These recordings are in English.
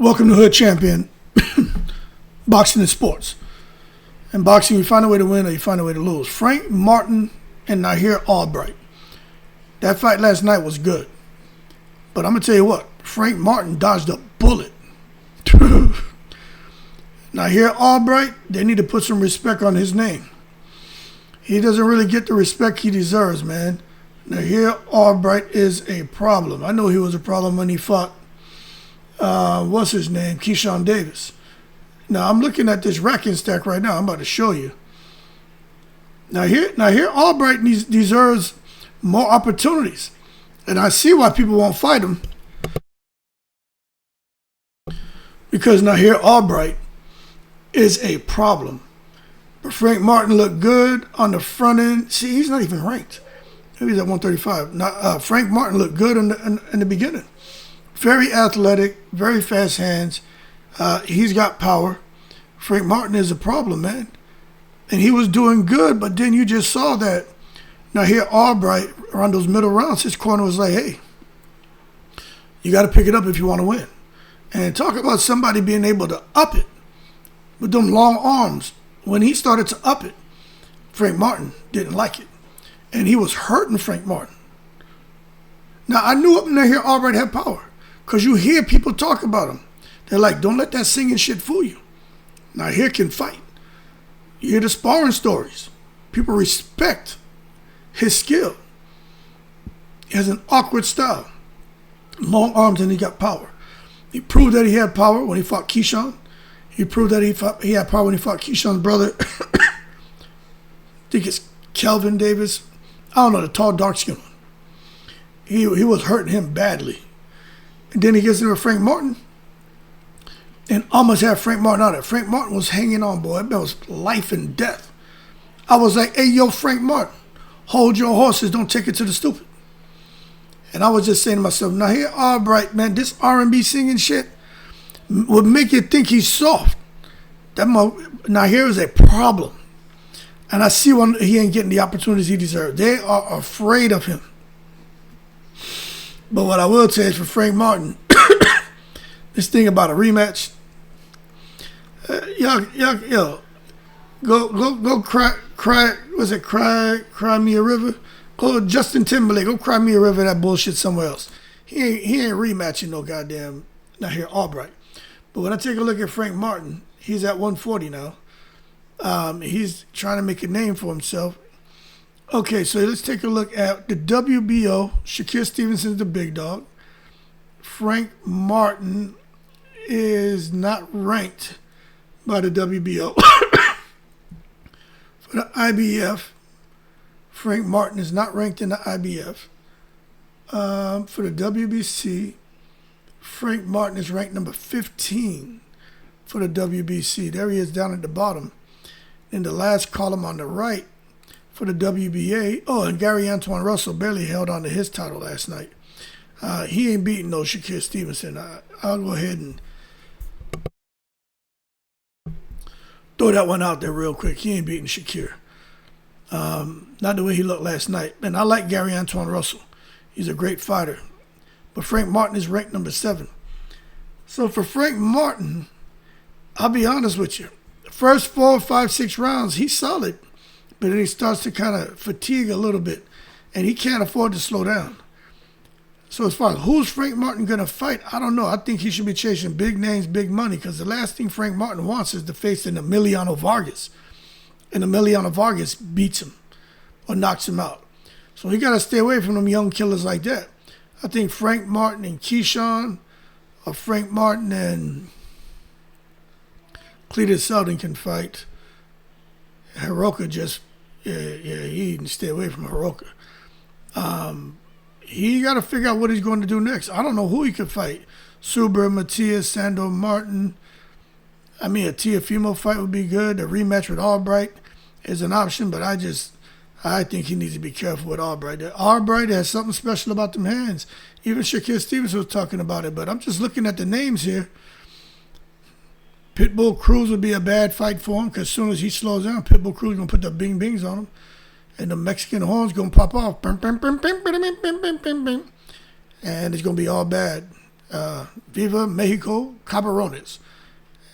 Welcome to Hood Champion, Boxing and Sports. In boxing, you find a way to win or you find a way to lose. Frank Martin and Nahir Albright. That fight last night was good. But I'm going to tell you what, Frank Martin dodged a bullet. Nahir Albright, they need to put some respect on his name. He doesn't really get the respect he deserves, man. Nahir Albright is a problem. I know he was a problem when he fought what's his name? Keyshawn Davis. Now, I'm looking at this racking stack right now. I'm about to show you. Nahir Albright deserves more opportunities. And I see why people won't fight him. Because Nahir Albright is a problem. But Frank Martin looked good on the front end. See, he's not even ranked. Maybe he's at 135. Frank Martin looked good in the beginning. Very athletic, very fast hands. He's got power. Frank Martin is a problem, man. And he was doing good, but then you just saw that Nahir Albright, around those middle rounds, his corner was like, hey, you got to pick it up if you want to win. And talk about somebody being able to up it with them long arms. When he started to up it, Frank Martin didn't like it. And he was hurting Frank Martin. Now, I knew Nahir Albright had power. Because you hear people talk about him. They're like, don't let that singing shit fool you. Nahir can fight. You hear the sparring stories. People respect his skill. He has an awkward style. Long arms and he got power. He proved that he had power when he fought Keyshawn. He proved that he had power when he fought Keyshawn's brother. I think it's Kelvin Davis. I don't know, the tall, dark-skinned one. He was hurting him badly. And then he gets into Frank Martin and almost had Frank Martin out there. Frank Martin was hanging on, boy. That was life and death. I was like, hey, yo, Frank Martin, hold your horses. Don't take it to the stupid. And I was just saying to myself, Nahir Albright, man, this R&B singing shit would make you think he's soft. Nahir is a problem. And I see when he ain't getting the opportunities he deserves. They are afraid of him. But what I will say is for Frank Martin, this thing about a rematch, go cry me a river? Go Justin Timberlake, go cry me a river, that bullshit somewhere else. He ain't rematching no goddamn Nahir Albright. But when I take a look at Frank Martin, he's at 140 now. He's trying to make a name for himself. Okay, so let's take a look at the WBO. Shakur Stevenson's the big dog. Frank Martin is not ranked by the WBO. For the IBF, Frank Martin is not ranked in the IBF. For the WBC, Frank Martin is ranked number 15 for the WBC. There he is down at the bottom. In the last column on the right, for the WBA, and Gary Antoine Russell barely held on to his title last night. He ain't beating no Shakur Stevenson. I'll go ahead and throw that one out there real quick. He ain't beating Shakur. Not the way he looked last night. And I like Gary Antoine Russell. He's a great fighter. But Frank Martin is ranked number 7. So for Frank Martin, I'll be honest with you. The first 4, 5, 6 rounds, he's solid. But then he starts to kind of fatigue a little bit. And he can't afford to slow down. So as far as who's Frank Martin going to fight, I don't know. I think he should be chasing big names, big money. Because the last thing Frank Martin wants is to face an Emiliano Vargas. And Emiliano Vargas beats him or knocks him out. So he got to stay away from them young killers like that. I think Frank Martin and Keyshawn or Frank Martin and Cletus Selden can fight. Hiroka just... Yeah, he can stay away from Hiroka. He got to figure out what he's going to do next. I don't know who he could fight. Suber, Matias, Sandor Martin. I mean, a Teofimo fight would be good. A rematch with Albright is an option, but I think he needs to be careful with Albright. Albright has something special about them hands. Even Shakur Stevens was talking about it, but I'm just looking at the names here. Pitbull Cruz would be a bad fight for him because as soon as he slows down, Pitbull Cruz is going to put the bing bings on him. And the Mexican horns going to pop off. And it's going to be all bad. Viva Mexico Cabrones.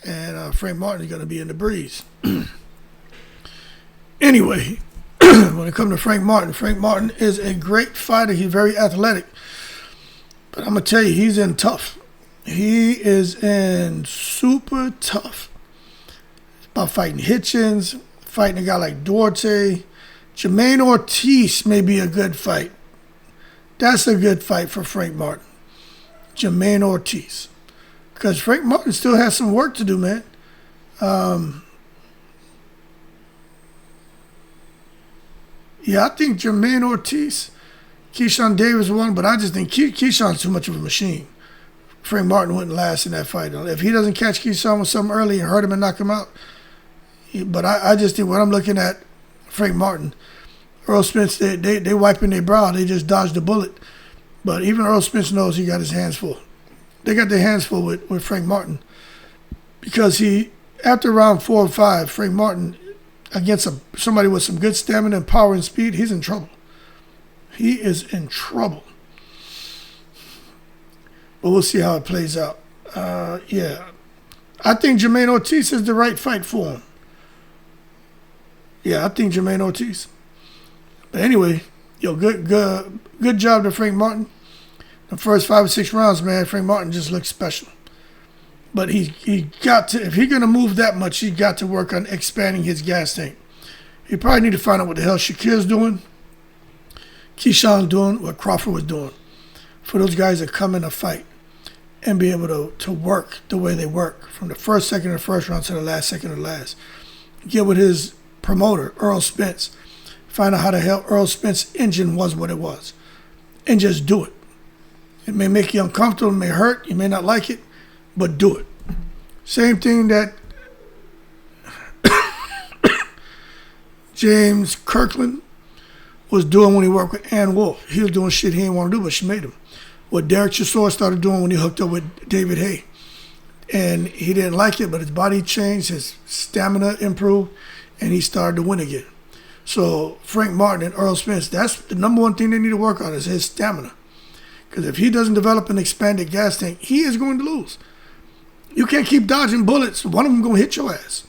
And Frank Martin is going to be in the breeze. Anyway, when it comes to Frank Martin is a great fighter. He's very athletic. But I'm going to tell you, he's in tough. He is in super tough. It's about fighting Hitchens, fighting a guy like Duarte. Jermaine Ortiz may be a good fight. That's a good fight for Frank Martin. Jermaine Ortiz. Because Frank Martin still has some work to do, man. Yeah, I think Jermaine Ortiz, Keyshawn Davis won, but I just think Keyshawn's too much of a machine. Frank Martin wouldn't last in that fight. If he doesn't catch Keyshawn with something early and hurt him and knock him out. But I just think when I'm looking at Frank Martin, Earl Spence, they wiping their brow. They just dodged the bullet. But even Earl Spence knows he got his hands full. They got their hands full with Frank Martin. Because after round 4 or 5, Frank Martin, against somebody with some good stamina and power and speed, he's in trouble. He is in trouble. But we'll see how it plays out. Yeah. I think Jermaine Ortiz is the right fight for him. Yeah, I think Jermaine Ortiz. But anyway, good job to Frank Martin. The first 5 or 6 rounds, man, Frank Martin just looks special. But he got to, if he's going to move that much, he got to work on expanding his gas tank. He probably need to find out what the hell Shakir's doing, Keyshawn's doing, what Crawford was doing. For those guys that come in a fight and be able to work the way they work, from the first second of the first round to the last second of the last. Get with his promoter, Earl Spence. Find out how the hell Earl Spence's engine was what it was. And just do it. It may make you uncomfortable, it may hurt, you may not like it, but do it. Same thing that James Kirkland was doing when he worked with Ann Wolfe. He was doing shit he didn't want to do, but she made him. What Derek Chisora started doing when he hooked up with David Hay. And he didn't like it, but his body changed, his stamina improved, and he started to win again. So Frank Martin and Earl Spence, that's the number one thing they need to work on is his stamina. Because if he doesn't develop an expanded gas tank, he is going to lose. You can't keep dodging bullets. One of them going to hit your ass.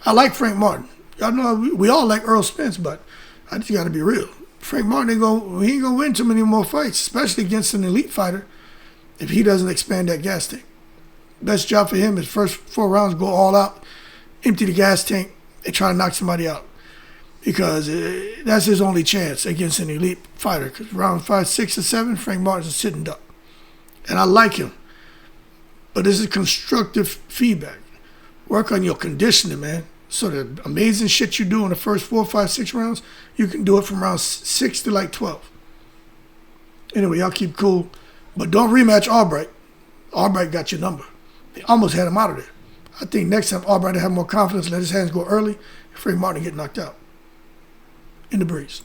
I like Frank Martin. Y'all know we all like Earl Spence, but I just got to be real. Frank Martin he ain't going to win too many more fights, especially against an elite fighter, if he doesn't expand that gas tank. Best job for him is first 4 rounds, go all out, empty the gas tank, and try to knock somebody out. Because that's his only chance against an elite fighter. Because round 5, 6, or 7, Frank Martin's a sitting duck. And I like him. But this is constructive feedback. Work on your conditioning, man. So the amazing shit you do in the first 4, 5, 6 rounds, you can do it from round 6 to like 12. Anyway, y'all keep cool. But don't rematch Albright. Albright got your number. They almost had him out of there. I think next time Albright will have more confidence, let his hands go early, and Frank Martin get knocked out. In the breeze.